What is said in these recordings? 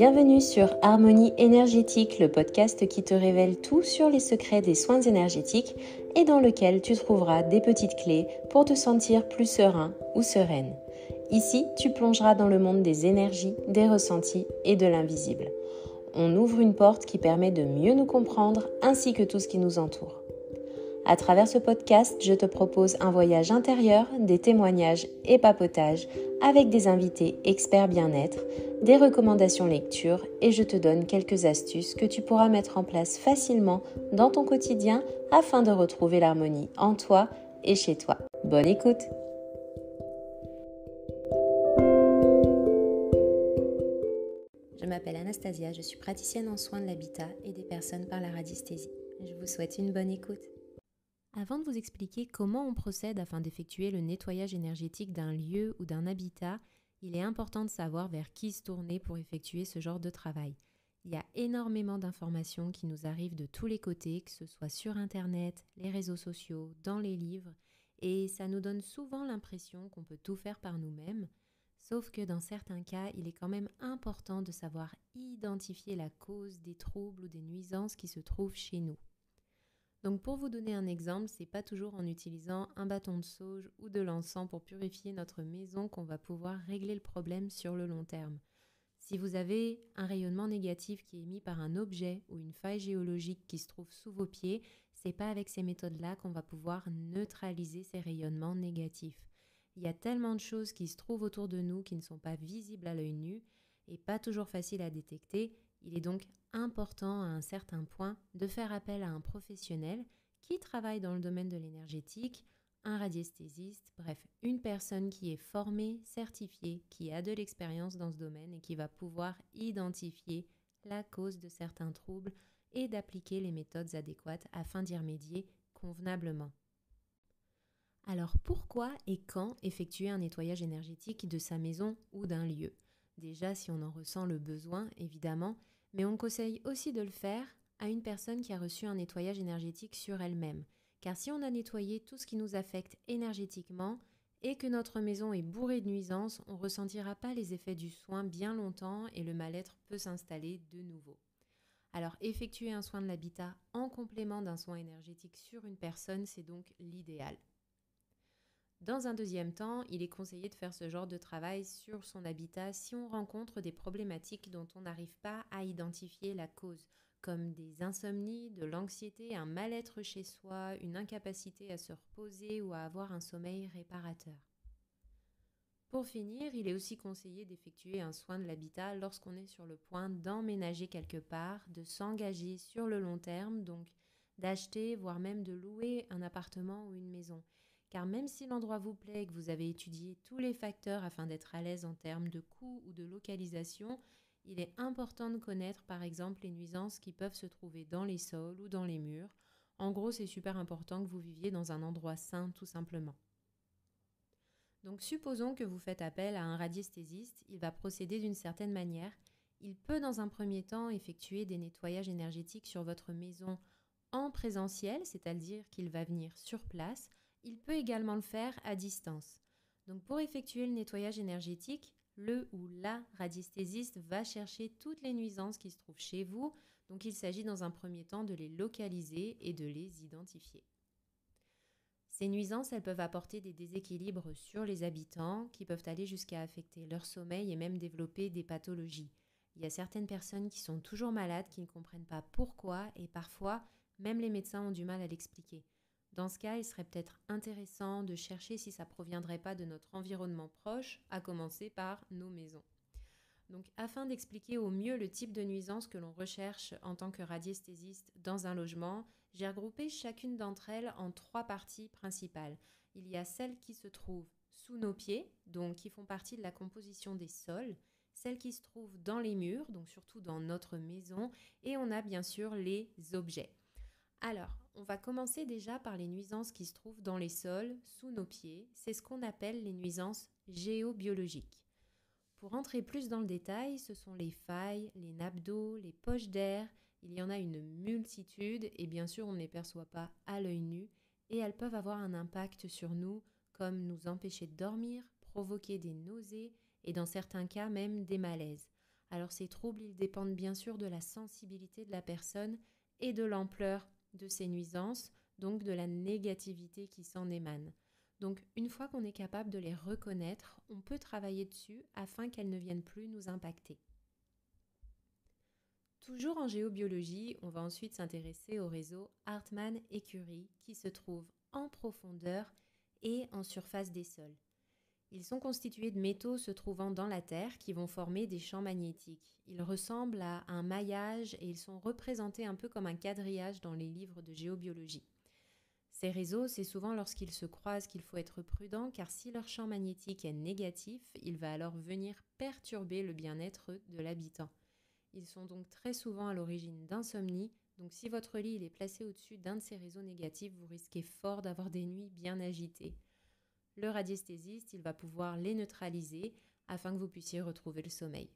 Bienvenue sur Harmonie énergétique, le podcast qui te révèle tout sur les secrets des soins énergétiques et dans lequel tu trouveras des petites clés pour te sentir plus serein ou sereine. Ici, tu plongeras dans le monde des énergies, des ressentis et de l'invisible. On ouvre une porte qui permet de mieux nous comprendre ainsi que tout ce qui nous entoure. À travers ce podcast, je te propose un voyage intérieur, des témoignages et papotages avec des invités experts bien-être, des recommandations lecture et je te donne quelques astuces que tu pourras mettre en place facilement dans ton quotidien afin de retrouver l'harmonie en toi et chez toi. Bonne écoute! Je m'appelle Anastasia, je suis praticienne en soins de l'habitat et des personnes par la radiesthésie. Je vous souhaite une bonne écoute. Avant de vous expliquer comment on procède afin d'effectuer le nettoyage énergétique d'un lieu ou d'un habitat, il est important de savoir vers qui se tourner pour effectuer ce genre de travail. Il y a énormément d'informations qui nous arrivent de tous les côtés, que ce soit sur Internet, les réseaux sociaux, dans les livres, et ça nous donne souvent l'impression qu'on peut tout faire par nous-mêmes, sauf que dans certains cas, il est quand même important de savoir identifier la cause des troubles ou des nuisances qui se trouvent chez nous. Donc pour vous donner un exemple, c'est pas toujours en utilisant un bâton de sauge ou de l'encens pour purifier notre maison qu'on va pouvoir régler le problème sur le long terme. Si vous avez un rayonnement négatif qui est émis par un objet ou une faille géologique qui se trouve sous vos pieds, c'est pas avec ces méthodes-là qu'on va pouvoir neutraliser ces rayonnements négatifs. Il y a tellement de choses qui se trouvent autour de nous qui ne sont pas visibles à l'œil nu et pas toujours faciles à détecter. Il est donc important à un certain point de faire appel à un professionnel qui travaille dans le domaine de l'énergétique, un radiesthésiste, bref, une personne qui est formée, certifiée, qui a de l'expérience dans ce domaine et qui va pouvoir identifier la cause de certains troubles et d'appliquer les méthodes adéquates afin d'y remédier convenablement. Alors pourquoi et quand effectuer un nettoyage énergétique de sa maison ou d'un lieu ? Déjà si on en ressent le besoin évidemment, mais on conseille aussi de le faire à une personne qui a reçu un nettoyage énergétique sur elle-même. Car si on a nettoyé tout ce qui nous affecte énergétiquement et que notre maison est bourrée de nuisances, on ne ressentira pas les effets du soin bien longtemps et le mal-être peut s'installer de nouveau. Alors effectuer un soin de l'habitat en complément d'un soin énergétique sur une personne, c'est donc l'idéal. Dans un deuxième temps, il est conseillé de faire ce genre de travail sur son habitat si on rencontre des problématiques dont on n'arrive pas à identifier la cause, comme des insomnies, de l'anxiété, un mal-être chez soi, une incapacité à se reposer ou à avoir un sommeil réparateur. Pour finir, il est aussi conseillé d'effectuer un soin de l'habitat lorsqu'on est sur le point d'emménager quelque part, de s'engager sur le long terme, donc d'acheter, voire même de louer un appartement ou une maison. Car même si l'endroit vous plaît et que vous avez étudié tous les facteurs afin d'être à l'aise en termes de coût ou de localisation, il est important de connaître par exemple les nuisances qui peuvent se trouver dans les sols ou dans les murs. En gros, c'est super important que vous viviez dans un endroit sain tout simplement. Donc supposons que vous faites appel à un radiesthésiste, il va procéder d'une certaine manière. Il peut dans un premier temps effectuer des nettoyages énergétiques sur votre maison en présentiel, c'est-à-dire qu'il va venir sur place. Il peut également le faire à distance. Donc pour effectuer le nettoyage énergétique, le ou la radiesthésiste va chercher toutes les nuisances qui se trouvent chez vous. Donc il s'agit dans un premier temps de les localiser et de les identifier. Ces nuisances, elles peuvent apporter des déséquilibres sur les habitants qui peuvent aller jusqu'à affecter leur sommeil et même développer des pathologies. Il y a certaines personnes qui sont toujours malades, qui ne comprennent pas pourquoi et parfois, même les médecins ont du mal à l'expliquer. Dans ce cas, il serait peut-être intéressant de chercher si ça ne proviendrait pas de notre environnement proche, à commencer par nos maisons. Donc, afin d'expliquer au mieux le type de nuisance que l'on recherche en tant que radiesthésiste dans un logement, j'ai regroupé chacune d'entre elles en 3 parties principales. Il y a celles qui se trouvent sous nos pieds, donc qui font partie de la composition des sols, celles qui se trouvent dans les murs, donc surtout dans notre maison, et on a bien sûr les objets. Alors, on va commencer déjà par les nuisances qui se trouvent dans les sols, sous nos pieds. C'est ce qu'on appelle les nuisances géobiologiques. Pour entrer plus dans le détail, ce sont les failles, les nappes d'eau, les poches d'air. Il y en a une multitude et bien sûr on ne les perçoit pas à l'œil nu et elles peuvent avoir un impact sur nous comme nous empêcher de dormir, provoquer des nausées et dans certains cas même des malaises. Alors ces troubles, ils dépendent bien sûr de la sensibilité de la personne et de l'ampleur de ces nuisances, donc de la négativité qui s'en émane. Donc une fois qu'on est capable de les reconnaître, on peut travailler dessus afin qu'elles ne viennent plus nous impacter. Toujours en géobiologie, on va ensuite s'intéresser au réseau Hartmann et Curie qui se trouve en profondeur et en surface des sols. Ils sont constitués de métaux se trouvant dans la Terre qui vont former des champs magnétiques. Ils ressemblent à un maillage et ils sont représentés un peu comme un quadrillage dans les livres de géobiologie. Ces réseaux, c'est souvent lorsqu'ils se croisent qu'il faut être prudent car si leur champ magnétique est négatif, il va alors venir perturber le bien-être de l'habitant. Ils sont donc très souvent à l'origine d'insomnie, donc si votre lit est placé au-dessus d'un de ces réseaux négatifs, vous risquez fort d'avoir des nuits bien agitées. Le radiesthésiste, il va pouvoir les neutraliser afin que vous puissiez retrouver le sommeil.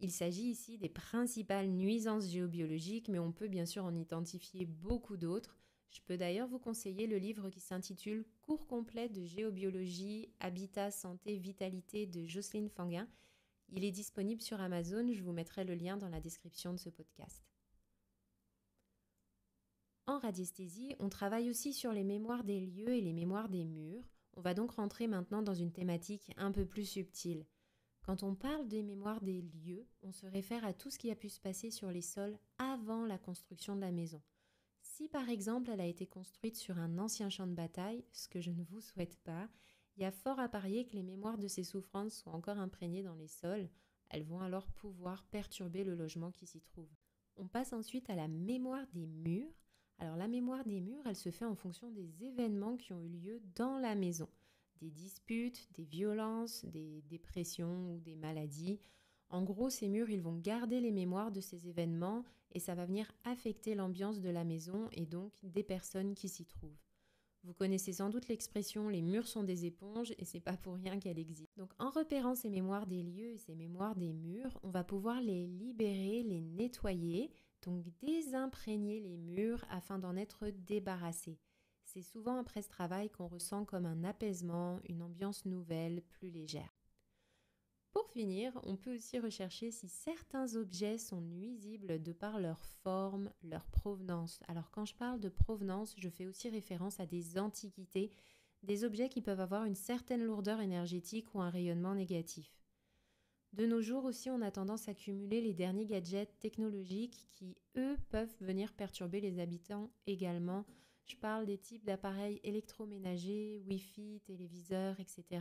Il s'agit ici des principales nuisances géobiologiques, mais on peut bien sûr en identifier beaucoup d'autres. Je peux d'ailleurs vous conseiller le livre qui s'intitule « Cours complet de géobiologie, habitat, santé, vitalité » de Jocelyne Fanguin. Il est disponible sur Amazon, je vous mettrai le lien dans la description de ce podcast. En radiesthésie, on travaille aussi sur les mémoires des lieux et les mémoires des murs. On va donc rentrer maintenant dans une thématique un peu plus subtile. Quand on parle des mémoires des lieux, on se réfère à tout ce qui a pu se passer sur les sols avant la construction de la maison. Si par exemple elle a été construite sur un ancien champ de bataille, ce que je ne vous souhaite pas, il y a fort à parier que les mémoires de ces souffrances sont encore imprégnées dans les sols. Elles vont alors pouvoir perturber le logement qui s'y trouve. On passe ensuite à la mémoire des murs. Alors la mémoire des murs, elle se fait en fonction des événements qui ont eu lieu dans la maison. Des disputes, des violences, des dépressions ou des maladies. En gros, ces murs, ils vont garder les mémoires de ces événements et ça va venir affecter l'ambiance de la maison et donc des personnes qui s'y trouvent. Vous connaissez sans doute l'expression « les murs sont des éponges » et c'est pas pour rien qu'elle existe. Donc en repérant ces mémoires des lieux et ces mémoires des murs, on va pouvoir les libérer, les nettoyer, donc désimprégner les murs afin d'en être débarrassé. C'est souvent après ce travail qu'on ressent comme un apaisement, une ambiance nouvelle, plus légère. Pour finir, on peut aussi rechercher si certains objets sont nuisibles de par leur forme, leur provenance. Alors quand je parle de provenance, je fais aussi référence à des antiquités, des objets qui peuvent avoir une certaine lourdeur énergétique ou un rayonnement négatif. De nos jours aussi, on a tendance à cumuler les derniers gadgets technologiques qui, eux, peuvent venir perturber les habitants également. Je parle des types d'appareils électroménagers, Wi-Fi, téléviseurs, etc.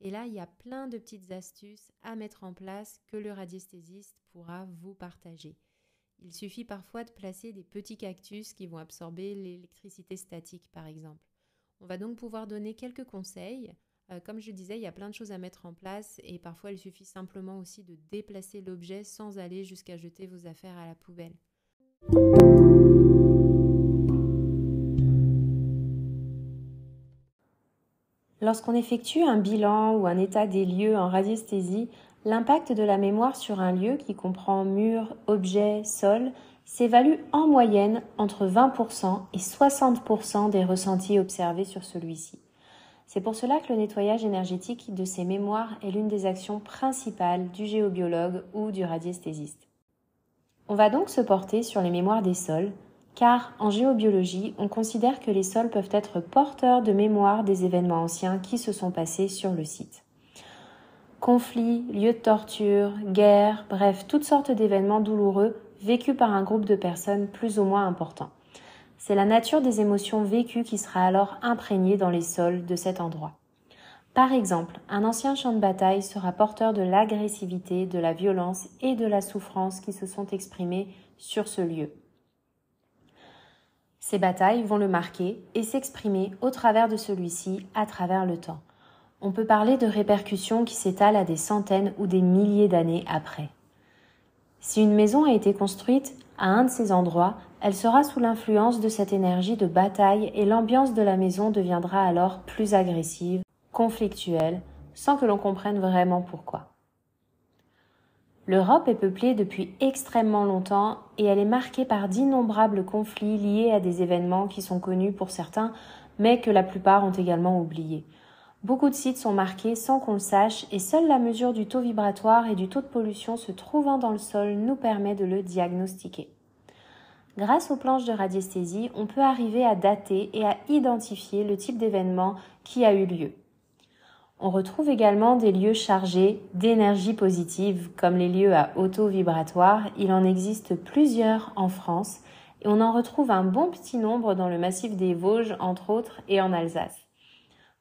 Et là, il y a plein de petites astuces à mettre en place que le radiesthésiste pourra vous partager. Il suffit parfois de placer des petits cactus qui vont absorber l'électricité statique, par exemple. On va donc pouvoir donner quelques conseils. Comme je disais, il y a plein de choses à mettre en place et parfois il suffit simplement aussi de déplacer l'objet sans aller jusqu'à jeter vos affaires à la poubelle. Lorsqu'on effectue un bilan ou un état des lieux en radiesthésie, l'impact de la mémoire sur un lieu qui comprend murs, objets, sol, s'évalue en moyenne entre 20% et 60% des ressentis observés sur celui-ci. C'est pour cela que le nettoyage énergétique de ces mémoires est l'une des actions principales du géobiologue ou du radiesthésiste. On va donc se porter sur les mémoires des sols, car en géobiologie, on considère que les sols peuvent être porteurs de mémoire des événements anciens qui se sont passés sur le site. Conflits, lieux de torture, guerres, bref, toutes sortes d'événements douloureux vécus par un groupe de personnes plus ou moins importants. C'est la nature des émotions vécues qui sera alors imprégnée dans les sols de cet endroit. Par exemple, un ancien champ de bataille sera porteur de l'agressivité, de la violence et de la souffrance qui se sont exprimées sur ce lieu. Ces batailles vont le marquer et s'exprimer au travers de celui-ci, à travers le temps. On peut parler de répercussions qui s'étalent à des centaines ou des milliers d'années après. Si une maison a été construite à un de ces endroits, elle sera sous l'influence de cette énergie de bataille et l'ambiance de la maison deviendra alors plus agressive, conflictuelle, sans que l'on comprenne vraiment pourquoi. L'Europe est peuplée depuis extrêmement longtemps et elle est marquée par d'innombrables conflits liés à des événements qui sont connus pour certains, mais que la plupart ont également oubliés. Beaucoup de sites sont marqués sans qu'on le sache et seule la mesure du taux vibratoire et du taux de pollution se trouvant dans le sol nous permet de le diagnostiquer. Grâce aux planches de radiesthésie, on peut arriver à dater et à identifier le type d'événement qui a eu lieu. On retrouve également des lieux chargés d'énergie positive, comme les lieux à haut taux vibratoire. Il en existe plusieurs en France et on en retrouve un bon petit nombre dans le massif des Vosges, entre autres, et en Alsace.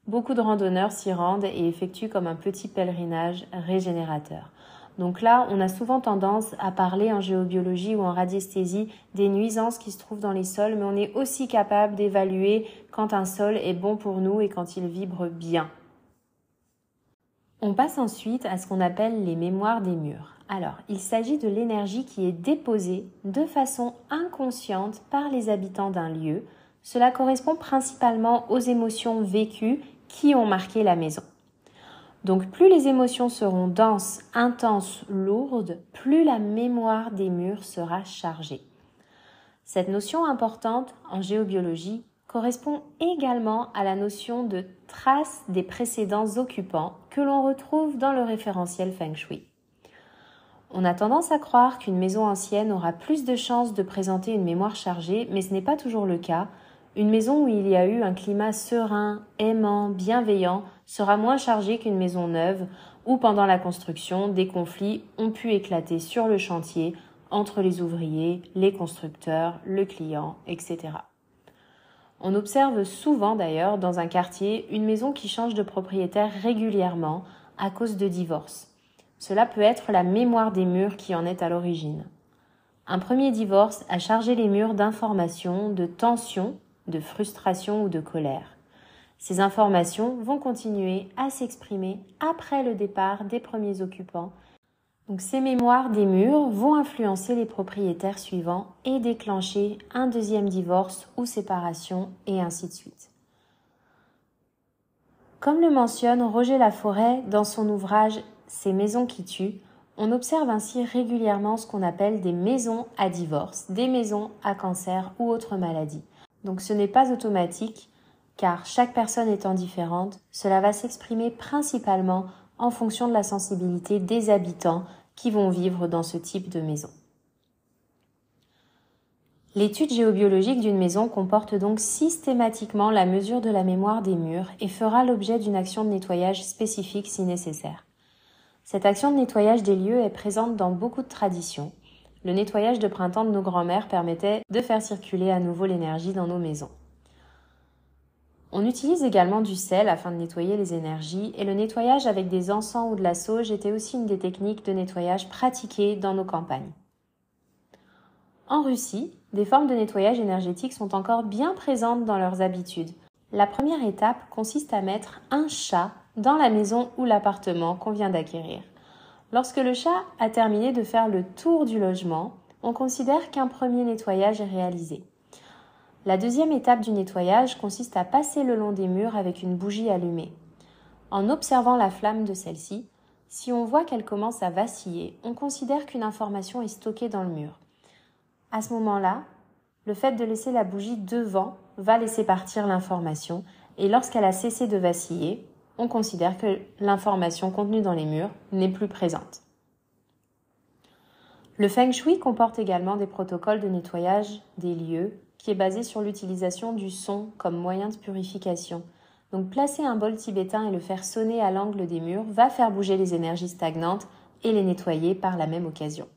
Beaucoup de randonneurs s'y rendent et effectuent comme un petit pèlerinage régénérateur. Donc là, on a souvent tendance à parler en géobiologie ou en radiesthésie des nuisances qui se trouvent dans les sols, mais on est aussi capable d'évaluer quand un sol est bon pour nous et quand il vibre bien. On passe ensuite à ce qu'on appelle les mémoires des murs. Alors, il s'agit de l'énergie qui est déposée de façon inconsciente par les habitants d'un lieu. Cela correspond principalement aux émotions vécues qui ont marqué la maison. Donc plus les émotions seront denses, intenses, lourdes, plus la mémoire des murs sera chargée. Cette notion importante en géobiologie correspond également à la notion de trace des précédents occupants que l'on retrouve dans le référentiel Feng Shui. On a tendance à croire qu'une maison ancienne aura plus de chances de présenter une mémoire chargée, mais ce n'est pas toujours le cas. Une maison où il y a eu un climat serein, aimant, bienveillant sera moins chargée qu'une maison neuve où pendant la construction, des conflits ont pu éclater sur le chantier entre les ouvriers, les constructeurs, le client, etc. On observe souvent d'ailleurs dans un quartier une maison qui change de propriétaire régulièrement à cause de divorce. Cela peut être la mémoire des murs qui en est à l'origine. Un premier divorce a chargé les murs d'informations, de tensions, de frustration ou de colère. Ces informations vont continuer à s'exprimer après le départ des premiers occupants. Donc ces mémoires des murs vont influencer les propriétaires suivants et déclencher un deuxième divorce ou séparation et ainsi de suite. Comme le mentionne Roger Laforêt dans son ouvrage « Ces maisons qui tuent », on observe ainsi régulièrement ce qu'on appelle des maisons à divorce, des maisons à cancer ou autres maladies. Donc ce n'est pas automatique, car chaque personne étant différente, cela va s'exprimer principalement en fonction de la sensibilité des habitants qui vont vivre dans ce type de maison. L'étude géobiologique d'une maison comporte donc systématiquement la mesure de la mémoire des murs et fera l'objet d'une action de nettoyage spécifique si nécessaire. Cette action de nettoyage des lieux est présente dans beaucoup de traditions. Le nettoyage de printemps de nos grands-mères permettait de faire circuler à nouveau l'énergie dans nos maisons. On utilise également du sel afin de nettoyer les énergies et le nettoyage avec des encens ou de la sauge était aussi une des techniques de nettoyage pratiquées dans nos campagnes. En Russie, des formes de nettoyage énergétique sont encore bien présentes dans leurs habitudes. La première étape consiste à mettre un chat dans la maison ou l'appartement qu'on vient d'acquérir. Lorsque le chat a terminé de faire le tour du logement, on considère qu'un premier nettoyage est réalisé. La deuxième étape du nettoyage consiste à passer le long des murs avec une bougie allumée. En observant la flamme de celle-ci, si on voit qu'elle commence à vaciller, on considère qu'une information est stockée dans le mur. À ce moment-là, le fait de laisser la bougie devant va laisser partir l'information et lorsqu'elle a cessé de vaciller, on considère que l'information contenue dans les murs n'est plus présente. Le Feng Shui comporte également des protocoles de nettoyage des lieux qui est basé sur l'utilisation du son comme moyen de purification. Donc placer un bol tibétain et le faire sonner à l'angle des murs va faire bouger les énergies stagnantes et les nettoyer par la même occasion.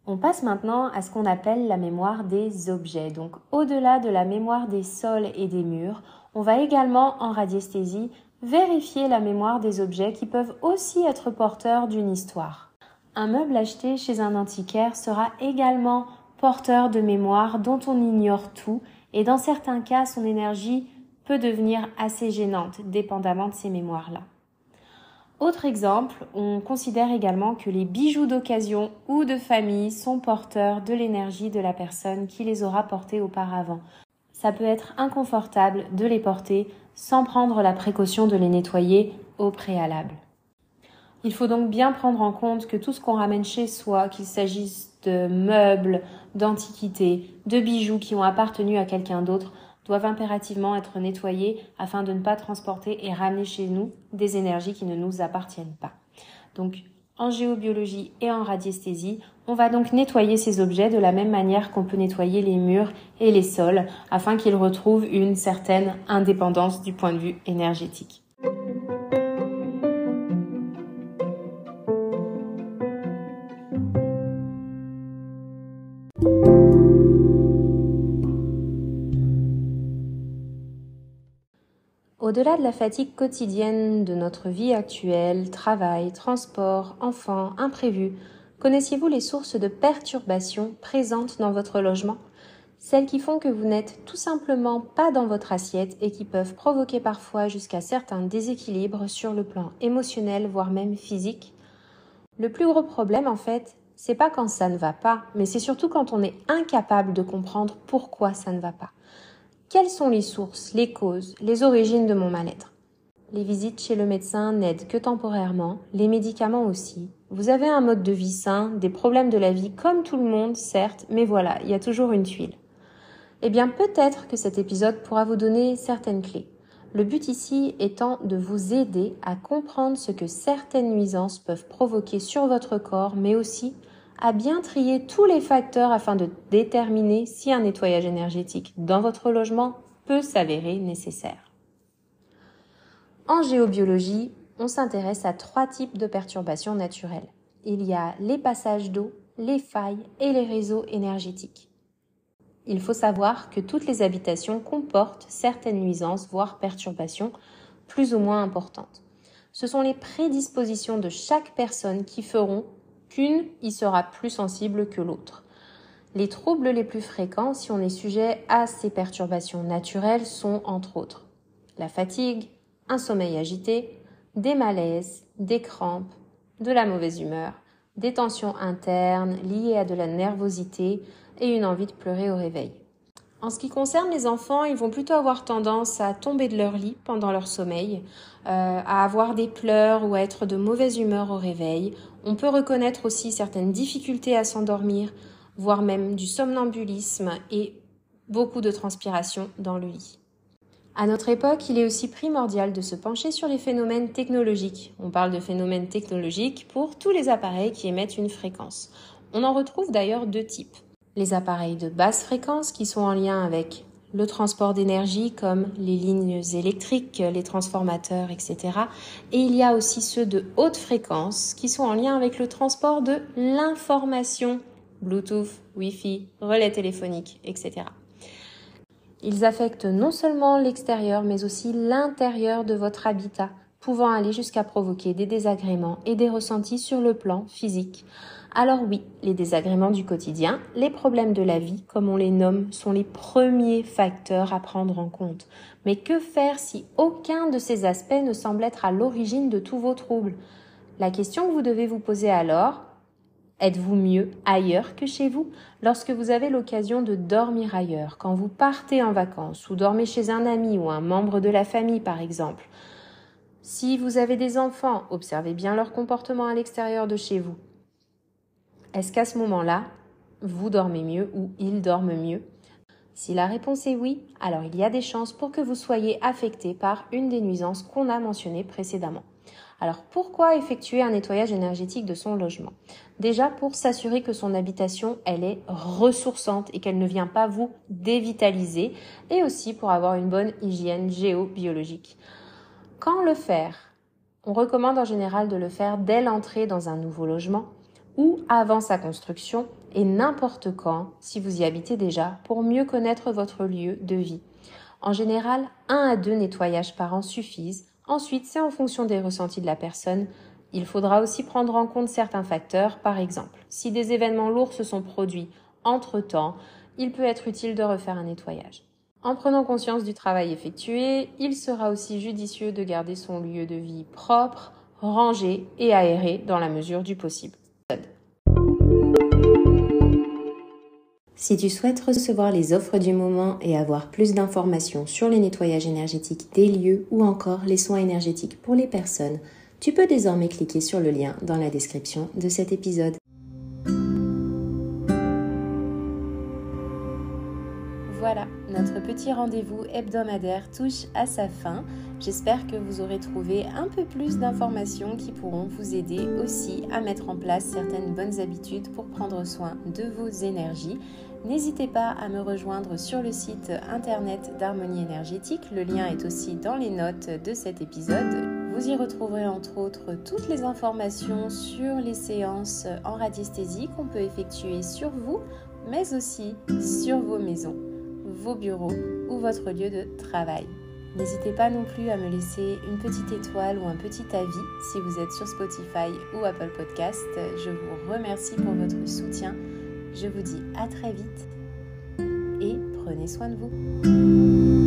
On passe maintenant à ce qu'on appelle la mémoire des objets. Donc au-delà de la mémoire des sols et des murs, on va également en radiesthésie vérifier la mémoire des objets qui peuvent aussi être porteurs d'une histoire. Un meuble acheté chez un antiquaire sera également porteur de mémoire dont on ignore tout et dans certains cas son énergie peut devenir assez gênante dépendamment de ces mémoires-là. Autre exemple, on considère également que les bijoux d'occasion ou de famille sont porteurs de l'énergie de la personne qui les aura portés auparavant. Ça peut être inconfortable de les porter sans prendre la précaution de les nettoyer au préalable. Il faut donc bien prendre en compte que tout ce qu'on ramène chez soi, qu'il s'agisse de meubles, d'antiquités, de bijoux qui ont appartenu à quelqu'un d'autre, doivent impérativement être nettoyés afin de ne pas transporter et ramener chez nous des énergies qui ne nous appartiennent pas. Donc, en géobiologie et en radiesthésie, on va donc nettoyer ces objets de la même manière qu'on peut nettoyer les murs et les sols afin qu'ils retrouvent une certaine indépendance du point de vue énergétique. Au-delà de la fatigue quotidienne de notre vie actuelle, travail, transport, enfants, imprévus, connaissiez-vous les sources de perturbations présentes dans votre logement ? Celles qui font que vous n'êtes tout simplement pas dans votre assiette et qui peuvent provoquer parfois jusqu'à certains déséquilibres sur le plan émotionnel, voire même physique. Le plus gros problème, en fait, c'est pas quand ça ne va pas, mais c'est surtout quand on est incapable de comprendre pourquoi ça ne va pas. Quelles sont les sources, les causes, les origines de mon mal-être ? Les visites chez le médecin n'aident que temporairement, les médicaments aussi. Vous avez un mode de vie sain, des problèmes de la vie comme tout le monde, certes, mais voilà, il y a toujours une tuile. Eh bien, peut-être que cet épisode pourra vous donner certaines clés. Le but ici étant de vous aider à comprendre ce que certaines nuisances peuvent provoquer sur votre corps, mais aussi à bien trier tous les facteurs afin de déterminer si un nettoyage énergétique dans votre logement peut s'avérer nécessaire. En géobiologie, on s'intéresse à 3 types de perturbations naturelles. Il y a les passages d'eau, les failles et les réseaux énergétiques. Il faut savoir que toutes les habitations comportent certaines nuisances, voire perturbations, plus ou moins importantes. Ce sont les prédispositions de chaque personne qui feront qu'une y sera plus sensible que l'autre. Les troubles les plus fréquents, si on est sujet à ces perturbations naturelles, sont entre autres la fatigue, un sommeil agité, des malaises, des crampes, de la mauvaise humeur, des tensions internes liées à de la nervosité et une envie de pleurer au réveil. En ce qui concerne les enfants, ils vont plutôt avoir tendance à tomber de leur lit pendant leur sommeil, à avoir des pleurs ou à être de mauvaise humeur au réveil. On peut reconnaître aussi certaines difficultés à s'endormir, voire même du somnambulisme et beaucoup de transpiration dans le lit. À notre époque, il est aussi primordial de se pencher sur les phénomènes technologiques. On parle de phénomènes technologiques pour tous les appareils qui émettent une fréquence. On en retrouve d'ailleurs 2 types. Les appareils de basse fréquence qui sont en lien avec le transport d'énergie comme les lignes électriques, les transformateurs, etc. Et il y a aussi ceux de haute fréquence qui sont en lien avec le transport de l'information, Bluetooth, Wi-Fi, relais téléphoniques, etc. Ils affectent non seulement l'extérieur mais aussi l'intérieur de votre habitat, pouvant aller jusqu'à provoquer des désagréments et des ressentis sur le plan physique. Alors oui, les désagréments du quotidien, les problèmes de la vie, comme on les nomme, sont les premiers facteurs à prendre en compte. Mais que faire si aucun de ces aspects ne semble être à l'origine de tous vos troubles ? La question que vous devez vous poser alors, êtes-vous mieux ailleurs que chez vous ? Lorsque vous avez l'occasion de dormir ailleurs, quand vous partez en vacances ou dormez chez un ami ou un membre de la famille par exemple. Si vous avez des enfants, observez bien leur comportement à l'extérieur de chez vous. Est-ce qu'à ce moment-là, vous dormez mieux ou ils dorment mieux ? Si la réponse est oui, alors il y a des chances pour que vous soyez affecté par une des nuisances qu'on a mentionnées précédemment. Alors pourquoi effectuer un nettoyage énergétique de son logement ? Déjà pour s'assurer que son habitation, elle est ressourçante et qu'elle ne vient pas vous dévitaliser et aussi pour avoir une bonne hygiène géobiologique. Quand le faire ? On recommande en général de le faire dès l'entrée dans un nouveau logement ou avant sa construction et n'importe quand si vous y habitez déjà pour mieux connaître votre lieu de vie. En général, 1 à 2 nettoyages par an suffisent. Ensuite, c'est en fonction des ressentis de la personne. Il faudra aussi prendre en compte certains facteurs. Par exemple, si des événements lourds se sont produits entre-temps, il peut être utile de refaire un nettoyage. En prenant conscience du travail effectué, il sera aussi judicieux de garder son lieu de vie propre, rangé et aéré dans la mesure du possible. Si tu souhaites recevoir les offres du moment et avoir plus d'informations sur les nettoyages énergétiques des lieux ou encore les soins énergétiques pour les personnes, tu peux désormais cliquer sur le lien dans la description de cet épisode. Voilà, notre petit rendez-vous hebdomadaire touche à sa fin. J'espère que vous aurez trouvé un peu plus d'informations qui pourront vous aider aussi à mettre en place certaines bonnes habitudes pour prendre soin de vos énergies. N'hésitez pas à me rejoindre sur le site internet d'Harmonie Énergétique. Le lien est aussi dans les notes de cet épisode. Vous y retrouverez entre autres toutes les informations sur les séances en radiesthésie qu'on peut effectuer sur vous, mais aussi sur vos maisons, vos bureaux ou votre lieu de travail. N'hésitez pas non plus à me laisser une petite étoile ou un petit avis si vous êtes sur Spotify ou Apple Podcast. Je vous remercie pour votre soutien. Je vous dis à très vite et prenez soin de vous.